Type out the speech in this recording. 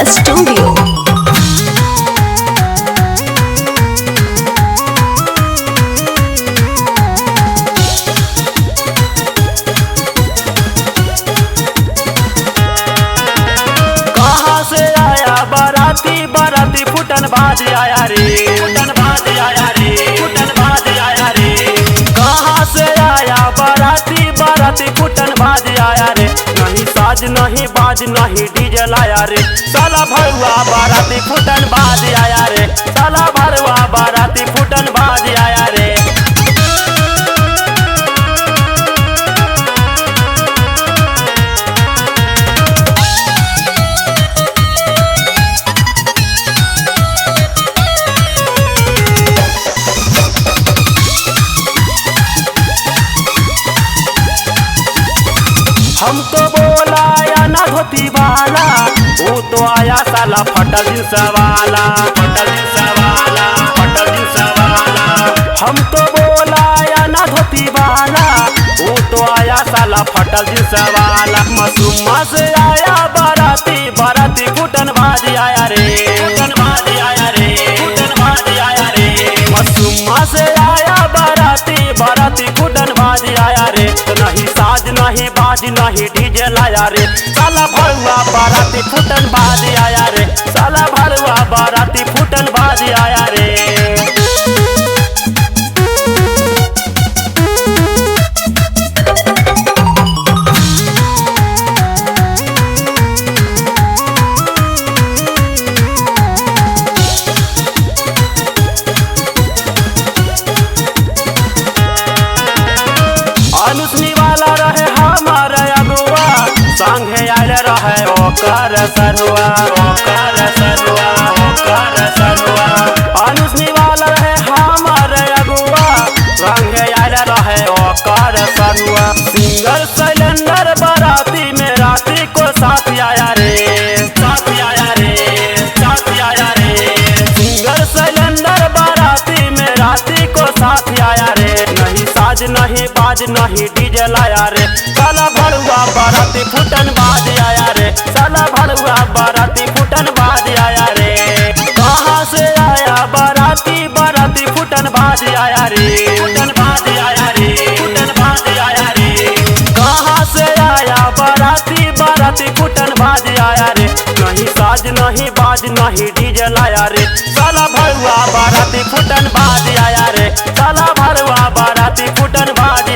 Digital Studio. बाराती फुटन बाज आया रे, फुटन बाज आया रे, फुटन बाज आया रे। कहाँ से आया बाराती फुटन बाज आया रे। नहीं साज नहीं बाज नहीं डीजे लाया रे। साला भरुआ बाराती फुटन बाज आया रे। साला भरुआ बाराती फुटन बाज आया रे। हमको बोला या ना धोती वाला, वो तो आया साला फटल जींस वाला, फटल जींस वाला, फटल जींस वाला। हमको बोला या ना धोती वाला, वो तो आया साला फटल जींस वाला। मसूमा से आया बाराती फुटन बाज आया रे, फुटन बाज आया रे, फुटन बाज आया रे। मसूमा से आया बाराती फुटन बाज आया रे। तो नहीं साज नहीं बाज नहीं डीजे लाया रे। साला भरुआ बाराती फुटन बाज आया रे। साला भरुआ बाराती फुटन बाज आया रे। अनुष्णी वाला रहे हमारे अगुआ, संगे आयल रहे ओकर सरुआ, ओकर सरुआ, ओकर सरुआ। अनुष्णी वाला रहे हमारे अगुआ, संगे आयल रहे ओकर सरुआ। सिंगर सिलेंडर बाराती में राती को साथ आया रे, साथ आया रे, साथ आया रे। सिंगर सिलेंडर बाराती में राती को साथ आया रे। नहीं साज नहीं बाज नहीं डीजे लाया रे। साला भरुआ बाराती फुटन बाज आया रे। साला भरुआ बाराती फुटन बाज आया रे। कहाँ से आया बाराती फुटन बाज आया रे, फुटन बाज आया रे, फुटन बाज आया रे। कहाँ से आया बाराती फुटन बाज आया रे। नहीं साज नहीं बाज नहीं डीजे लाया रे। साला भरुआ बाराती फुटन बाज आया रे। साला भरुआ बाराती फुटन बाज